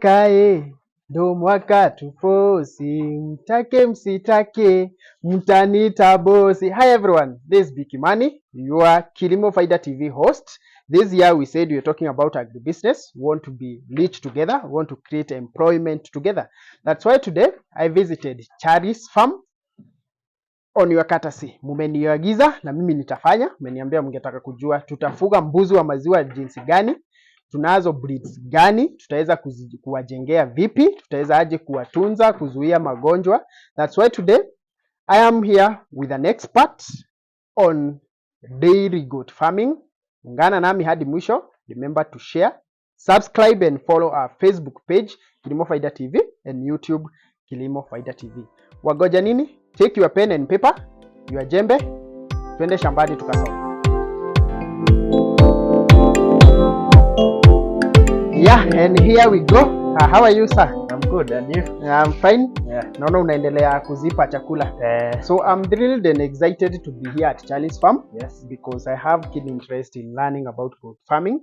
mwaka ndo mwaka tufosi, mtake msitake mtanita bosi. Hi everyone, this is Biki Mani, your Kilimo Faida TV host. This year we said we're talking about agribusiness. We want to be rich together, we want to create employment together. That's why today I visited Charis farm on your courtesy. Mumeniagiza na mimi nitafanya. Mmeniambia mngetaka kujua tutafuga mbuzi wa maziwa jinsi gani, tunazo breeds gani, tutaweza kuwajengea vipi, tutaweza aje kuwatunza, kuzuia magonjwa. That's why today I am here with an expert on dairy goat farming. Ungana nami hadi mwisho. Remember to share, subscribe and follow our Facebook page Kilimo Faida TV and YouTube Kilimo Faida TV. Wagoja nini? Take your pen and paper, your jembe, twende shambani tukasoma. Yeah, and here we go. How are you, sir? I'm good, and you? I'm fine. Yeah. Naona unaendelea kuzipa chakula. So I'm thrilled and excited to be here at Charis farm. Yes. Because I have keen interest in learning about goat farming.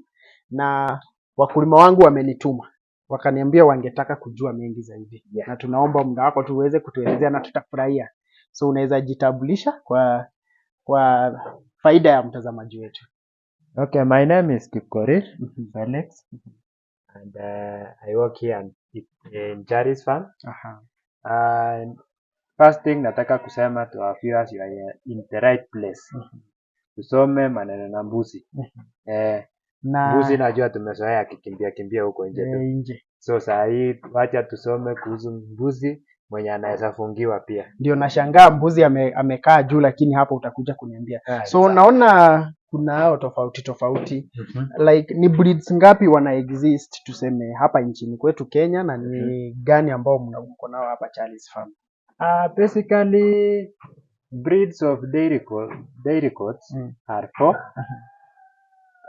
Na wakulima wangu wamenituma, wakaniambia wangetaka kujua mengi zaidi. Yeah. Na tunaomba muda wako tuweze kutuelezea na tutafurahia. So unaweza jitambulisha kwa faida ya mtazamaji wetu. Okay, my name is Kipkorir Felix, and I work here in Charis farm. And first thing nataka kusema to our viewers, you are in the right place. Tusome maneno na mbuzi. Mbuzi najua tumezoea kikimbia huko nje. So saa hii wacha tusome kuhusu mbuzi mwenye anaweza fungiwa pia. Ndio nashangaa mbuzi amekaa juu, lakini hapo utakuja kuniambia. So naona kuna hao tofauti. Like ni breeds ngapi wana exist tuseme hapa nchini kwetu Kenya, na ni gani ambao mko nao hapa Charis farm? Basically breeds of dairy goats are 4.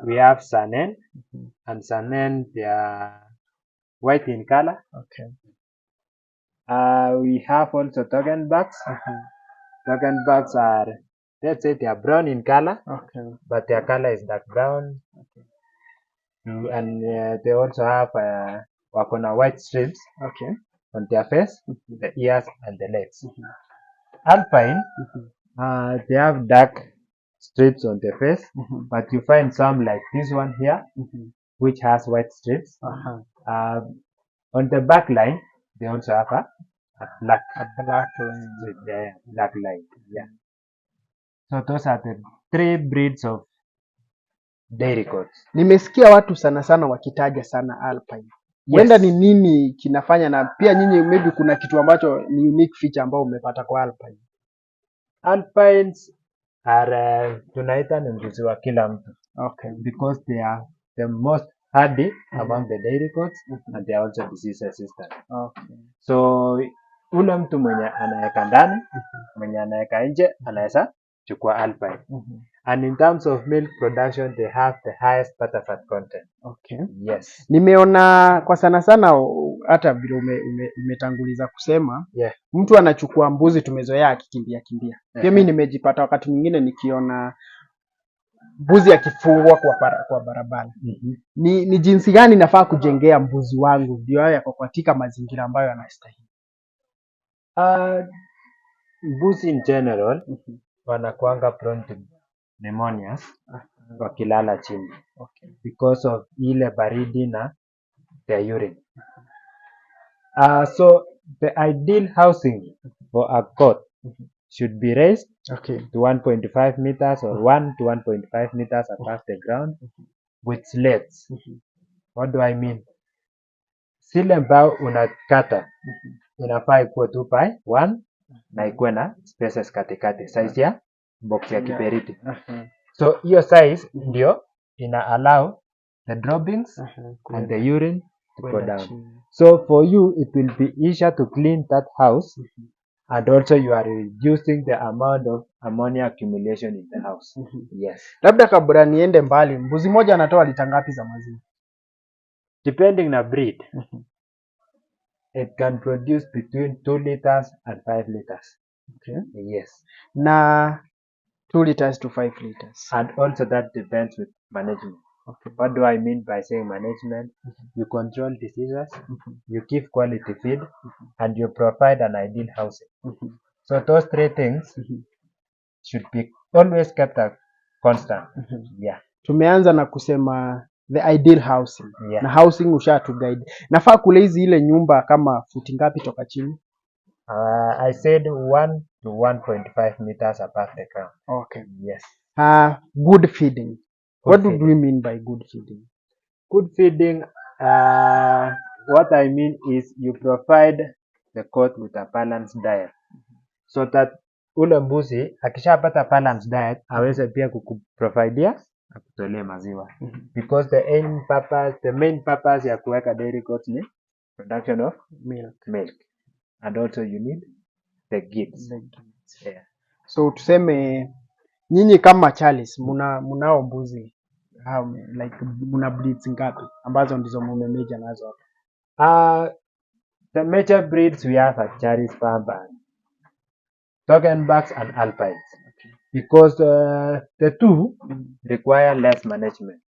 We have Sanen, and Sanen they are white in color. Okay. We have also Toggenbacks. Toggenbacks are, let's say, they are brown in color. Okay. But their color is dark brown. Okay. And they also have wakona white strips. Okay. On their face, the ears and the legs. Alpine, they have dark strips on their face, but you find some like this one here, which has white strips. On the back line, they also have a black line. Black line. Yeah. So those are the 3 breeds of dairy goats. Nimesikia watu sana wakitaja sana Alpine. Wenda ni nini kinafanya, na pia nyinyi maybe kuna kitu ambacho ni unique feature ambao umepata kwa Alpine? Alpines are tunaita ni mbuzi wa kila mtu. Okay. Because they are the most hardy among the dairy goats, and they are also disease resistant. Okay. So ule mtu mwenye anaweka ndani, mwenye anaweka nje anaweza chukua Alpine. And in terms of milk production, they have the highest butter fat content. Okay. Yes. Nimeona kwa sana hata vile umetanguliza kusema, mtu anachukua mbuzi tumezoea akikimbia. Pia mimi nimejipata wakati mwingine nikiona mbuzi akifungwa kwa barabara. Ni jinsi gani nafaa kujengea mbuzi wangu ndio yako katika mazingira ambayo yanastahili? Mbuzi in general wanakuanga prone to pneumonia wakilala chini. Okay. Because of ile baridi na their urine. So the ideal housing for a goat should be raised to 1.5 meters or 1 to 1.5 meters above the ground with slats. What do I mean? Zile mbao unakata inafaa ikuwe 2 by 1 na ikuwe na spaces katikati, size ya box ya kiberiti. So hiyo size ndio ina allow the droppings and the urine to go down. So for you it will be easier to clean that house, and also you are reducing the amount of ammonia accumulation in the house. Yes. Labda kabla niende mbali, mbuzi moja anatoa lita ngapi za maziwa? Depending na breed. It can produce between 2 liters and 5 liters. Okay. Yes. Na 2 liters to 5 liters. And also that depends with management. Okay. What do I mean by saying management? You control diseases, you give quality feed, and you provide an ideal housing. So those three things should be always kept a constant. Yeah. Tumeanza na kusema the ideal housing. Yeah. Na housing ushatu guide. Nafaa kule hizi ile nyumba kama futi ngapi toka chini? I said 1 to 1.5 meters above the ground. Okay. Yes. Good feeding. What do we mean by good feeding? Good feeding, what I mean is you provide the goat with a balanced diet so that ule mbuzi akishapata balanced diet aweze pia kukuprovidea akutolee maziwa. Because the main purpose ya kuweka dairy goats ni production of milk. And also you need the gifts. Yeah. So tuseme nyinyi kama Charis munao mbuzi like muna breeds ngapi ambazo ndizo mumemeja nazo hapa? The major breeds we have at Charis farm are Toggenburgs and Alpines. Because the two require less management.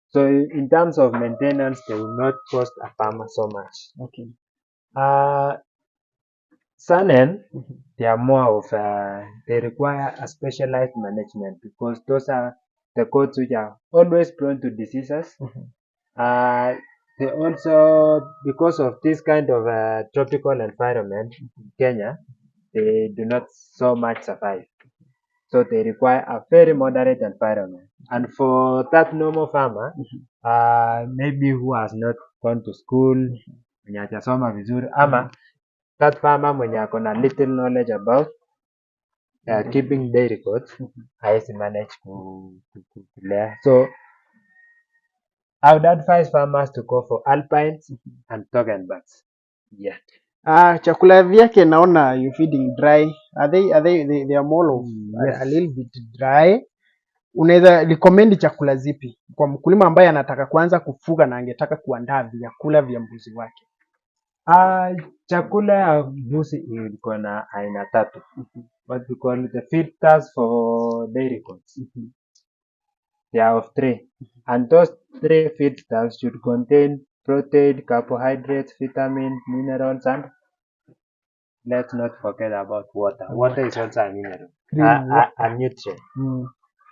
So in terms of maintenance, they will not cost a farmer so much. Okay. Sanen, they are more of they require a specialized management because those are the goats which are always prone to diseases. They also, because of this kind of tropical environment in Kenya, they do not so much survive. So they require a very moderate environment. And for that normal farmer, maybe who has not gone to school, mwenye hajasoma vizuri, ama that farmer mwenye ako na little knowledge about keeping dairy goats, haezi manage kulea. So I would advise farmers to go for Alpines and Toggenburgs. Yeah. Chakula vyake naona you feeding dry. They are more of a little bit dry. Unaweza recommend chakula zipi kwa mkulima ambaye anataka kuanza kufuga na angetaka kuandaa vyakula vya mbuzi wake? Chakula ya mbuzi iko na aina tatu. What we call the feeders for dairy goats. They are of three. And those three feeders should contain protein, carbohydrates, vitamins, minerals, and let's not forget about water. Water is also a mineral, a nutrient.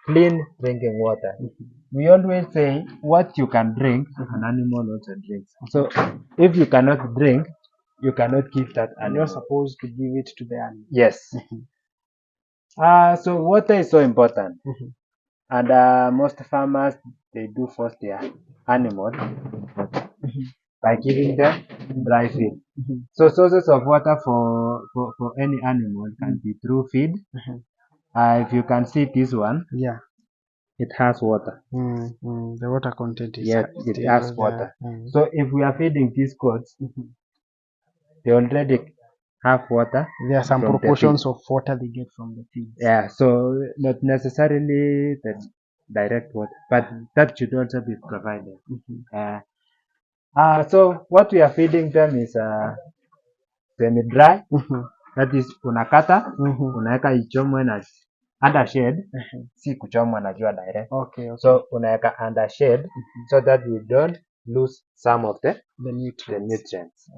Clean drinking water. We always say what you can drink, an animal also drinks. So if you cannot drink, you cannot give that animal. You're supposed to give it to the animal. Yes. So water is so important. And most farmers, they do force their animal by giving them dry feed. So sources of water for any animal can be through feed. If you can see this one, it has water. The water content is it has water. So if we are feeding these goats, they already have water. There are some proportions of water they get from the feed. Yeah, so not necessarily the direct water, but that should also be provided. So what we are feeding them is semi-dry. That is unakata, unaweka ichomwe na under shade, si kuchomwa na jua direct. Okay. So unaweka under shade so that we don't lose some of the nutrients.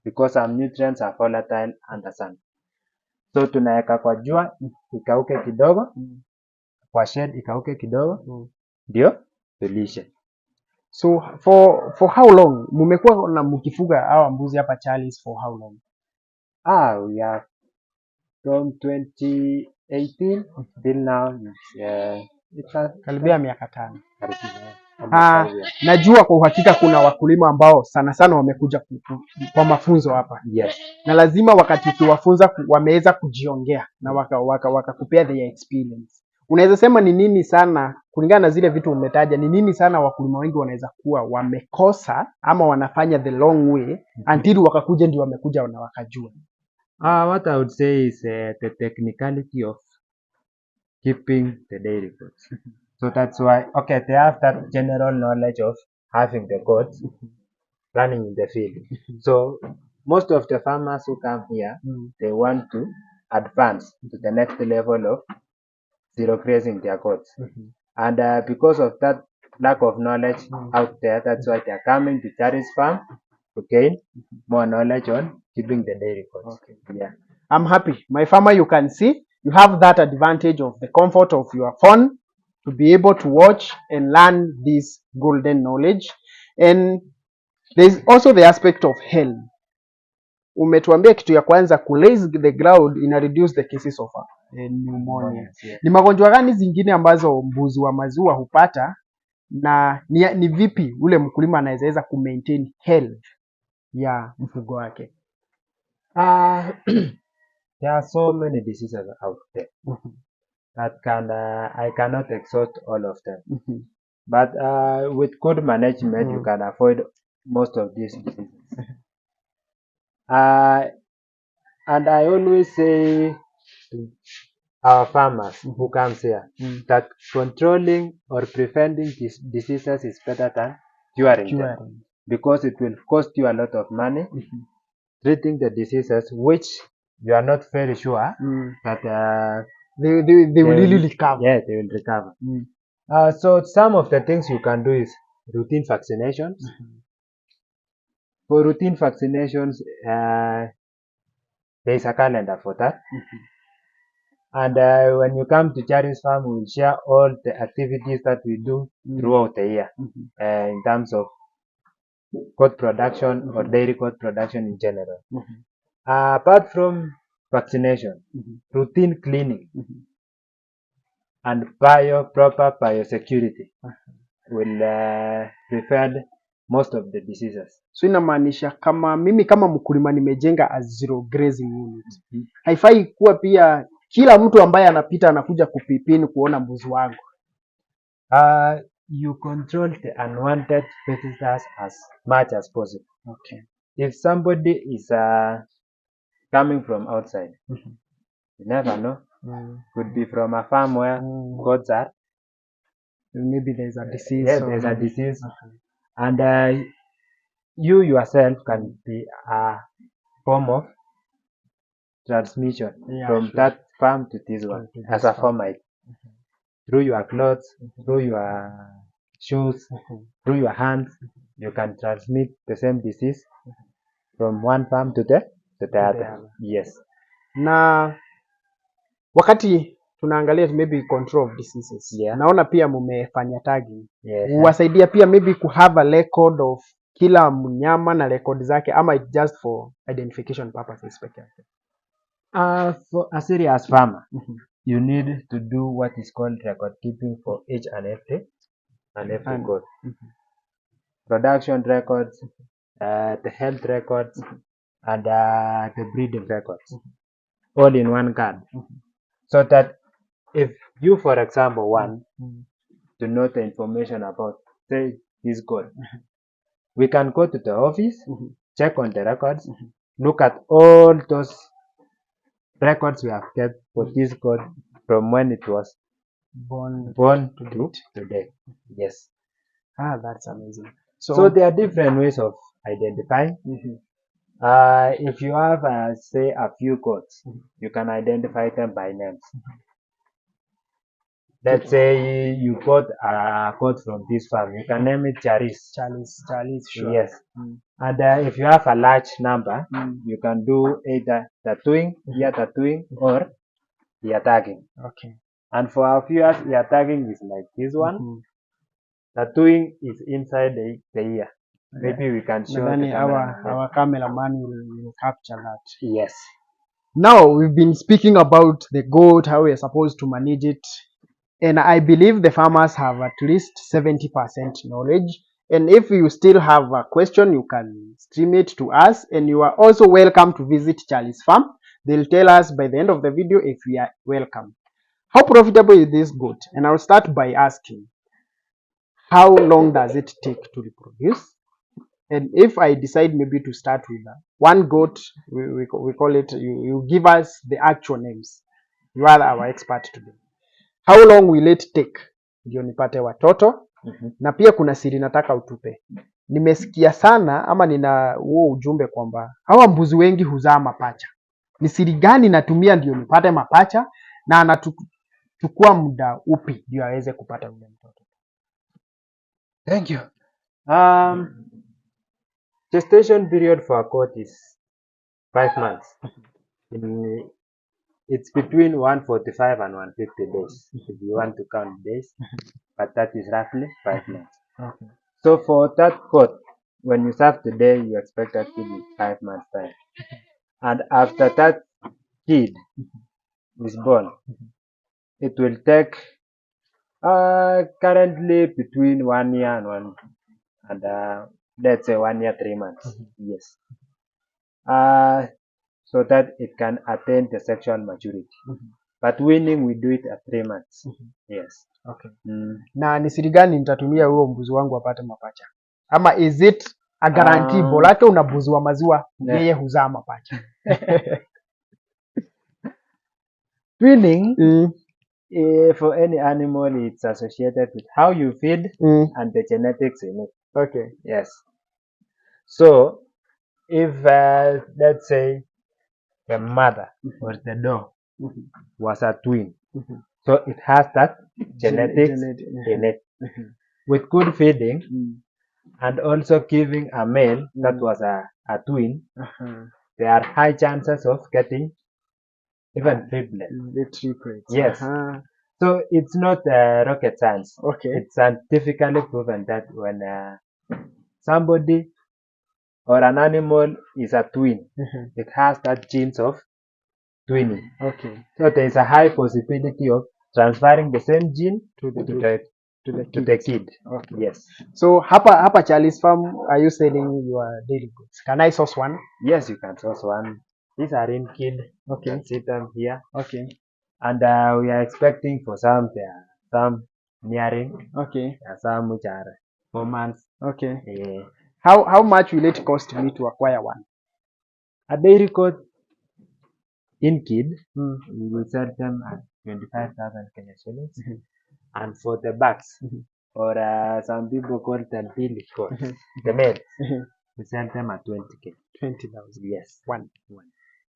Because some nutrients are volatile under sun. So tunaweka kwa jua ikauke kidogo, kwa shade ikauke kidogo, ndio tulishe. So for how long mumekuwa na mkifuga hawa mbuzi hapa Charis for how long? We have from 2018 till now. It's karibia miaka 5. Najua kwa uhakika kuna wakulima ambao sana sana wamekuja kwa mafunzo hapa. Yes. Na lazima wakati ukiwafunza wameweza kujiongea na wakakupea their experience. Unaweza sema ni nini sana kulingana na zile vitu umetaja, ni nini sana wakulima wengi wanaweza kuwa wamekosa ama wanafanya the long way until wakakuja ndio wamekuja na wakajua? What I would say is the technicality of keeping the dairy goats. So that's why, okay, they have that general knowledge of having the goats running in the field. So most of the farmers who come here, they want to advance to the next level of zero grazing their goats. And because of that lack of knowledge out there. That's why they're coming to Charis farm to gain more knowledge on keeping the dairy goats. Okay. Yeah. I'm happy. My farmer, you can see, you have that advantage of the comfort of your phone to be able to watch and learn this golden knowledge. And there's also the aspect of health. Umetuambia kitu ya kwanza, ku raise the ground ina reduce the cases of pneumonia. Yeah. Ni magonjwa gani zingine ambazo mbuzi wa maziwa hupata, na ni vipi ule mkulima anaweza ku maintain health ya mfugo wake? There are so many diseases out there that I cannot exhaust all of them. But with good management, you can avoid most of these diseases. And I always say to our farmers who comes here that controlling or preventing these diseases is better than curing them, because it will cost you a lot of money treating the diseases which you are not very sure that they will really recover. Yeah, they will recover. So some of the things you can do is routine vaccinations. For routine vaccinations, there is a calendar for that. And when you come to Charis farm, we will share all the activities that we do throughout the year in terms of goat production or dairy goat production in general. Apart from vaccination, routine cleaning and proper biosecurity will prevent most of the diseases. So inamaanisha kama mimi kama mkulima nimejenga a zero grazing unit, haifai kuwa pia kila mtu ambaye anapita anakuja kupipini kuona mbuzi wangu. You control the unwanted visitors as much as possible. Okay. If somebody is coming from outside, you never know. Could be from a farm where goats are. Maybe there's a disease. Yes, there's a disease. And you yourself can be a form of transmission from that farm to this one as a formite. Through your clothes, through your shoes, through your hands, you can transmit the same disease from one farm to the other. Yes. Na wakati tunaangalia maybe control of diseases, naona pia mumefanya tagging. Wasaidia pia maybe ku have a record of kila mnyama na record zake, ama it just for identification purposes peke yake? For a serious farmer, you need to do what is called record keeping for each and every goat. Production records, the health records, and the breeding records, all in one card. So that if you, for example, want to know the information about, say, this goat, we can go to the office, check on the records, look at all those records we have kept for this goat from when it was born to today. Yes. That's amazing. So there are different ways of identifying. If you have, say, a few goats, you can identify them by names. Let's say you got a goat from this farm, you can name it Charis. Charis, sure. Yes. And if you have a large number, you can do either tattooing, ear tattooing, or ear tagging. Okay. And for our viewers, ear tagging is like this one. Tattooing is inside the ear. Maybe we can show our cameraman will capture that. Yes. Now we've been speaking about the goat, how we're supposed to manage it, and I believe the farmers have at least 70% knowledge. And if you still have a question, you can stream it to us, and you are also welcome to visit Charis farm. They'll tell us by the end of the video if we are welcome. How profitable is this goat? And I'll start by asking, how long does it take to reproduce? And if I decide maybe to start with one goat, we call it, you give us the actual names. You are our expert today. How long will it take ndio nipate watoto? Na pia kuna siri nataka utupe. Nimesikia sana ama nina huo ujumbe kwamba hawa mbuzi wengi huzaa mapacha. Ni siri gani natumia ndio nipate mapacha, na anachukua muda upi ndio aweze kupata yule mtoto? Thank you. Gestation period for a goat is 5 months. In, it's between 145 and 150 days if you want to count days, but that is roughly 5 months. Okay. So for that goat, when you serve today, you expect that kid in 5 months time, and after that kid is born, it will take currently between 1 year and let's say 1 year 3 months. Yes. So that it can attain the sexual maturity. But winning we do it at 3 months. Yes. Okay. Mm. Na ni siri gani nitatumia huo mbuzi wangu apate mapacha? Ama is it a guarantee bolake una mbuzi wa maziwa yeye huzaa mapacha? Winning for any animal, it's associated with how you feed and the genetics in it. Okay. Yes. So if let's say the mother or the dog was a twin, so it has that genetics in it. With good feeding and also giving a male that was a twin, there are high chances of getting even triplets. The triplets. Yes. So it's not rocket science. Okay. It's scientifically proven that when somebody or an animal is a twin, it has that genes of twinning. Okay. So there is a high possibility of transferring the same gene to the kid. Okay. Yes. So hapa Charis farm, are you selling your daily goods? Can I source one? Yes, you can source one. These are in kid. Okay. You can see them here. Okay. And we are expecting for some nearing. Okay. Some which are 4 months. Okay. How How much will it cost me to acquire one? A dairy coat in kid, we will sell them at 25,000 Kenya shillings. And for the bucks, or some people call them billy coats, the male, we sell them at 20K. 20,000. Yes. One.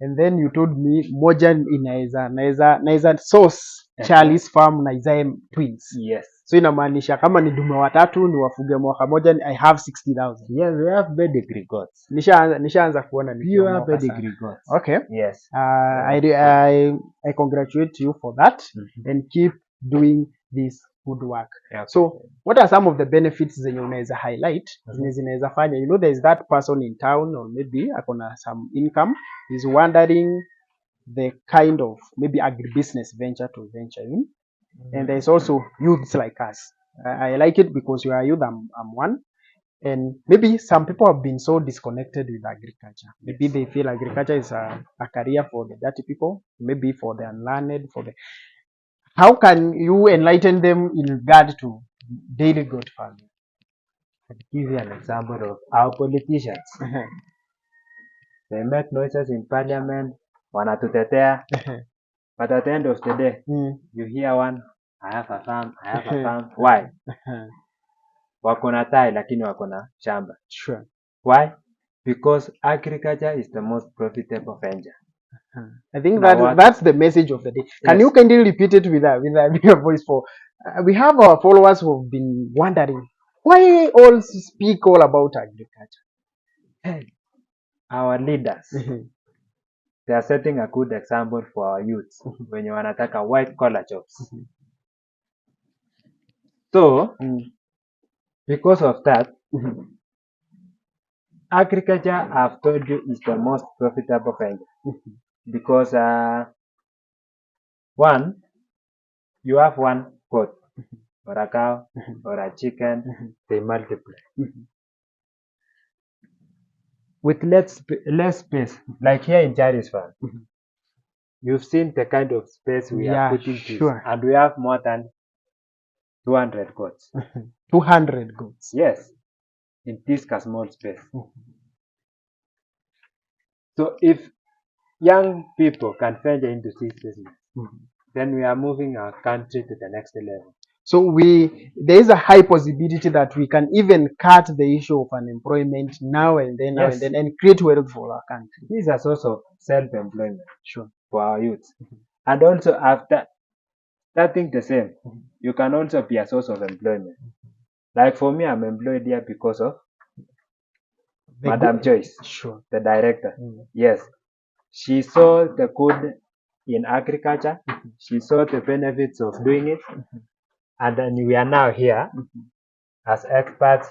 And then you told me moja inaweza source Charis farm na izae twins. Yes. So inamaanisha kama ni dume watatu ni wafuge mwaka moja, I have 60,000. Yes, we have pedigree goats. Nishaanza kuona pure pedigree goats. Okay. Yes. I congratulate you for that and keep doing this good work. Okay. So what are some of the benefits zenye unaweza highlight zenye zinaweza fanya, you know, there is that person in town or maybe akona some income, is wondering the kind of maybe agribusiness venture to venture in, and there's also youths like us. I like it because you are youth, I'm one, and maybe some people have been so disconnected with agriculture. Maybe they feel agriculture is a career for the dirty people, maybe for the unlearned, for the... How can you enlighten them in regard to daily goat farming? I'll give you an example of our politicians. They make noises in parliament, wanatutetea, but at the end of the day, you hear one, I have a farm. Why? Wako na tai lakini wako na shamba. Sure. Why? Because agriculture is the most profitable venture. I think that's the message of the day. Can you kindly repeat it with a bigger voice for we have our followers who have been wondering why all speak all about agriculture. Hey, our leaders, they are setting a good example for our youths wenye wanataka white collar jobs. So because of that, agriculture, I've told you, is the most profitable venture. Because one, you have one goat or a cow or a chicken, they multiply. With less space, like here in Charis farm, you've seen the kind of space we are putting sure. And we have more than 200 goats. 200 goats? Yes, in this small space. So if young people can venture into this business, then we are moving our country to the next level. So there is a high possibility that we can even cut the issue of unemployment now and then, and create wealth for our country. This is a source of self-employment, sure, for our youth. And also after starting the same, you can also be a source of employment. Like for me, I'm employed here because of Madam Joyce, Sure. the director. Yes, she saw the good in agriculture. She saw the benefits of doing it, and then we are now here as experts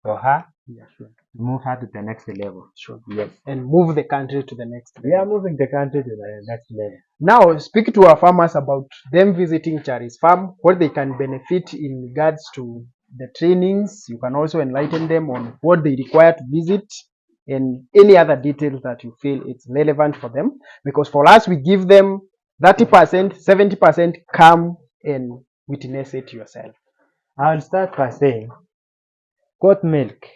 for her. Yeah, sure. Move her to the next level. Sure. Yes. And move the country to the next level. We are moving the country to the next level. Now, speak to our farmers about them visiting Charis Farm, what they can benefit in regards to the trainings. You can also enlighten them on what they require to visit and any other details that you feel it's relevant for them. Because for us, we give them 30%, 70%, come and witness it yourself. I'll start by saying goat milk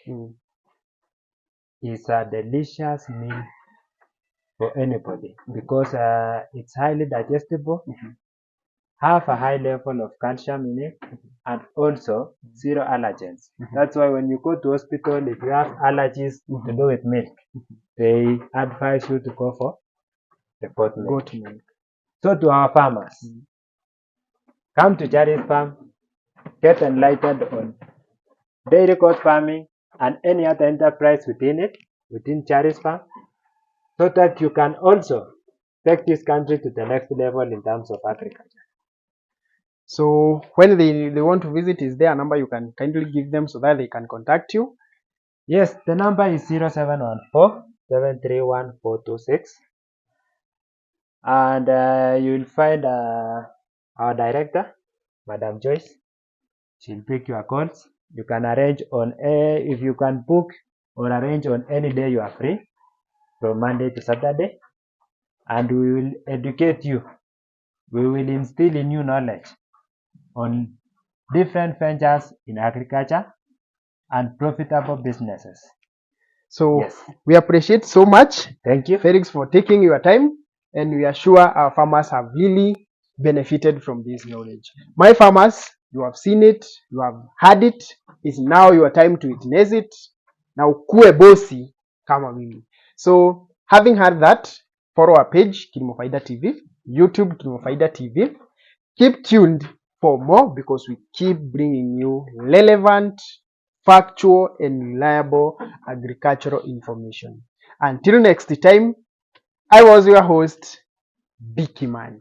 is a delicious meal for anybody because it's highly digestible, have a high level of calcium in it, and also zero allergens. That's why when you go to hospital, if you have allergies to do with milk, they advise you to go for the goat milk. So to our farmers, come to Charis Farm, get enlightened on dairy goat farming and any other enterprise within Charis Farm, so that you can also take this country to the next level in terms of agriculture. So when they want to visit, is there a number you can kindly give them so that they can contact you? Yes, the number is 0714-731-426. And you will find our director, Madam Joyce. She'll pick your calls. You can arrange on if you can book or arrange on any day you are free from Monday to Saturday, and we will educate you. We will instill in you knowledge on different ventures in agriculture and profitable businesses. So yes, we appreciate so much. Thank you, Felix, for taking your time, and we are sure our farmers have really benefited from this knowledge. My farmers, you have seen it, you have heard it. It's now your time to witness it. Now kuwe bosi kama mimi. So having heard that, follow our page Kilimo Faida TV, YouTube Kilimo Faida TV. Keep tuned for more because we keep bringing you relevant, factual, and reliable agricultural information. Until next time, I was your host, Bikimani.